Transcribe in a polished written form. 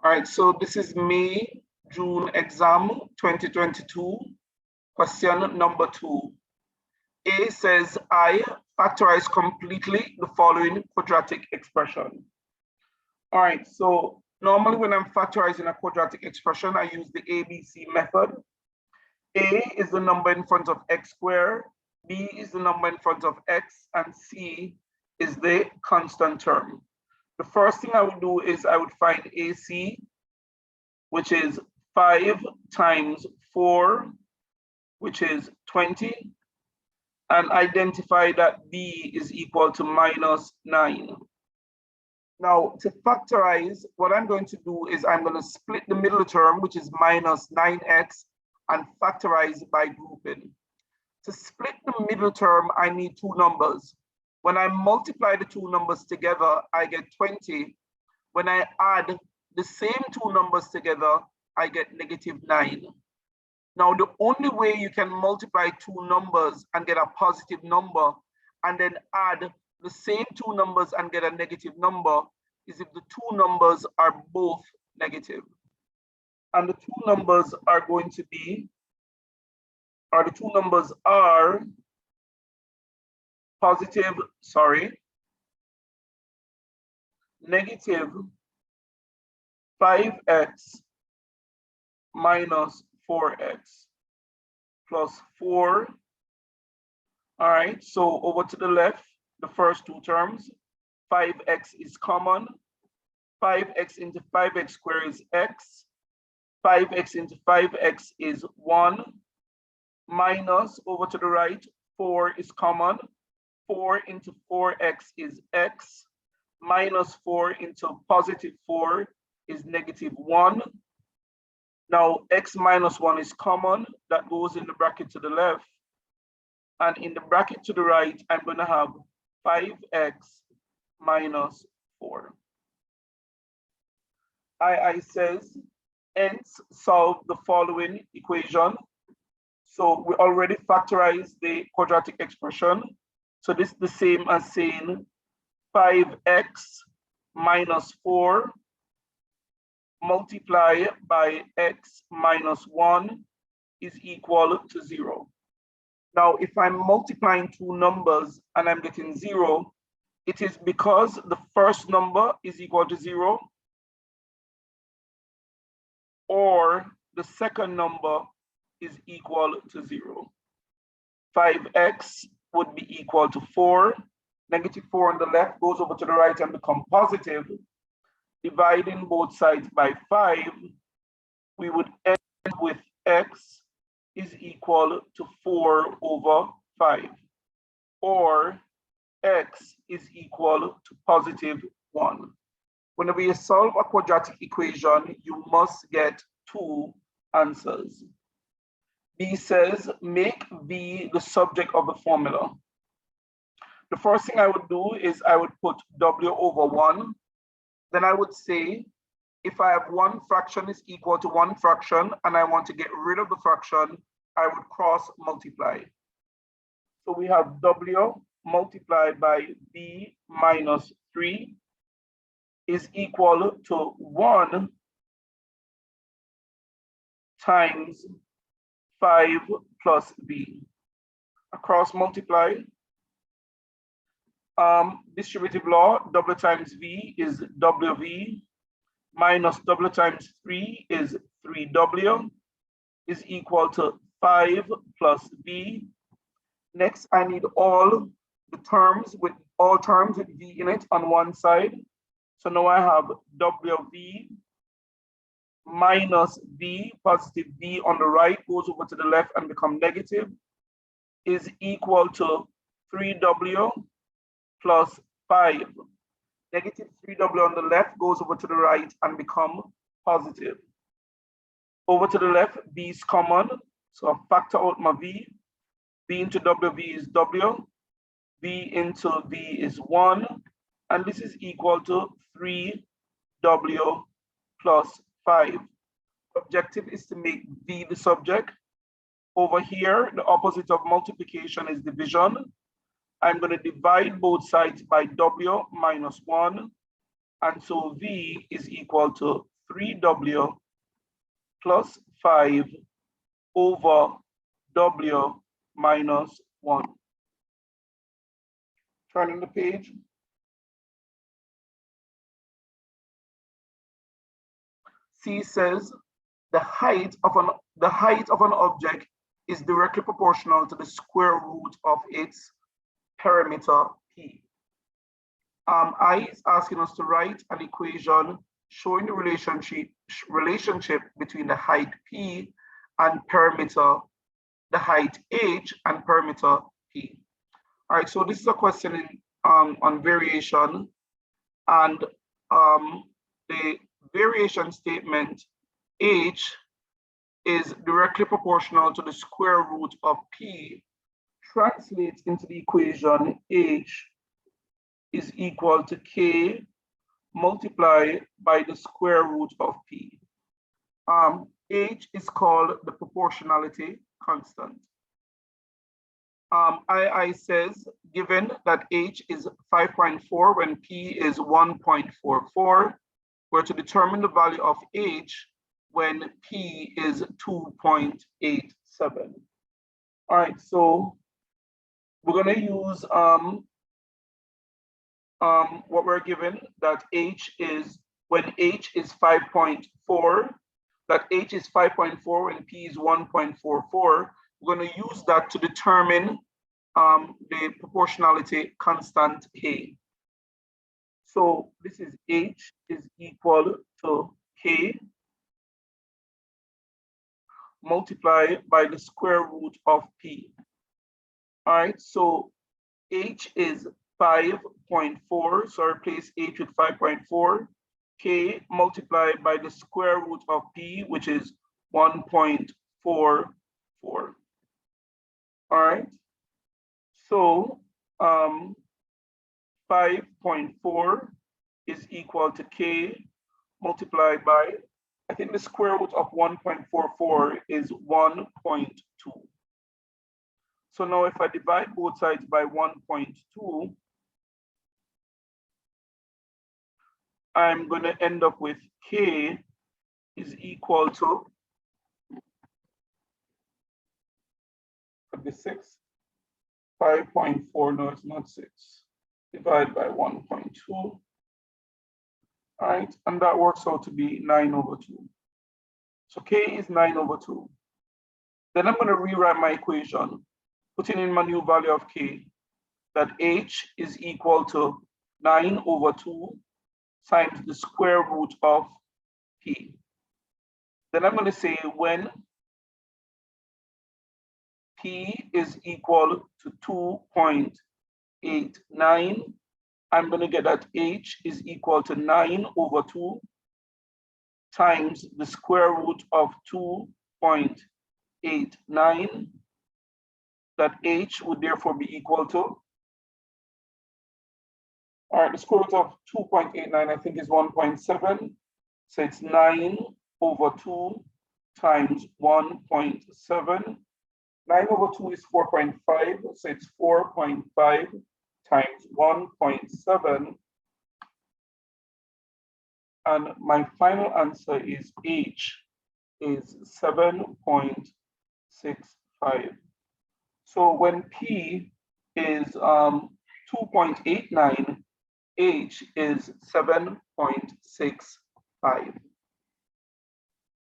All right, so this is May, June exam 2022, question number 2. A says, I factorize completely the following quadratic expression. All right, so normally when I'm factorizing a quadratic expression, I use the ABC method. A is the number in front of x squared, B is the number in front of x, and C is the constant term. The first thing I would do is I would find AC, which is 5 times 4, which is 20, and identify that B is equal to minus 9. Now, to factorize, what I'm going to do is I'm going to split the middle term, which is minus 9x, and factorize by grouping. To split the middle term, I need two numbers. When I multiply the two numbers together, I get 20. When I add the same two numbers together, I get negative 9. Now, the only way you can multiply two numbers and get a positive number and then add the same two numbers and get a negative number is if the two numbers are both negative. And the two numbers are going to be, negative 5x minus 4x plus 4. All right, so over to the left, the first two terms, 5x is common. 5x into 5x squared is x. 5x into 5x is 1. Minus, over to the right, 4 is common. 4 into 4x is x. Minus 4 into positive 4 is negative 1. Now, x minus 1 is common. That goes in the bracket to the left. And in the bracket to the right, I'm going to have 5x minus 4. II says, hence solve the following equation. So we already factorized the quadratic expression. So this is the same as saying 5x minus 4 multiplied by x minus 1 is equal to 0. Now, if I'm multiplying two numbers and I'm getting 0, it is because the first number is equal to 0 or the second number is equal to 0. 5x would be equal to 4. Negative 4 on the left goes over to the right and become positive. Dividing both sides by 5, we would end with x is equal to 4 over 5, or x is equal to positive 1. Whenever you solve a quadratic equation, you must get two answers. B says, make V the subject of the formula. The first thing I would do is I would put W over 1. Then I would say, if I have one fraction is equal to one fraction and I want to get rid of the fraction, I would cross multiply. So we have W multiplied by B minus 3 is equal to 1 times 5 plus B. Across multiply. Distributive law, W times V is WV, minus W times 3 is 3W, is equal to 5 plus B. Next, I need all terms with V in it on one side. So now I have WV minus V, positive V on the right, goes over to the left and become negative, is equal to 3W plus 5. Negative 3W on the left goes over to the right and become positive. Over to the left, B is common, so I factor out my V. B into WV is W. V into V is 1, and this is equal to 3W plus 5. Objective is to make V the subject. Over here, the opposite of multiplication is division. I'm going to divide both sides by W minus 1, and so V is equal to 3W plus 5 over W minus 1. Turning the page. C says the height of an object is directly proportional to the square root of its perimeter P. I is asking us to write an equation showing the relationship between the height P and perimeter, the height H and perimeter P. All right, so this is a question on variation, and the variation statement H is directly proportional to the square root of P translates into the equation H is equal to K multiplied by the square root of P. H is called the proportionality constant. II says, given that H is 5.4 when P is 1.44, we're to determine the value of H when P is 2.87. All right, so we're going to use what we're given, that H is, when H is 5.4, that H is 5.4 when P is 1.44, we're going to use that to determine the proportionality constant K. So this is H is equal to K multiplied by the square root of P. All right, so H is 5.4, so replace H with 5.4, K multiplied by the square root of P, which is 1.44. All right, so 5.4 is equal to K multiplied by, I think the square root of 1.44 is 1.2. So now if I divide both sides by 1.2, I'm going to end up with K is equal to, could be 6, 5.4, no, it's not 6, divided by 1.2. All right, and that works out to be 9/2. So K is 9/2. Then I'm going to rewrite my equation, putting in my new value of K, that H is equal to 9/2 times the square root of P. Then I'm going to say when P is equal to 2.89, I'm going to get that H is equal to 9/2 times the square root of 2.89. That H would therefore be equal to, all right, the square root of 2.89, I think, is 1.7. So it's 9/2 times 1.7. 9/2 is 4.5, so it's 4.5 times 1.7. And my final answer is H is 7.65. So when P is 2.89, H is 7.65.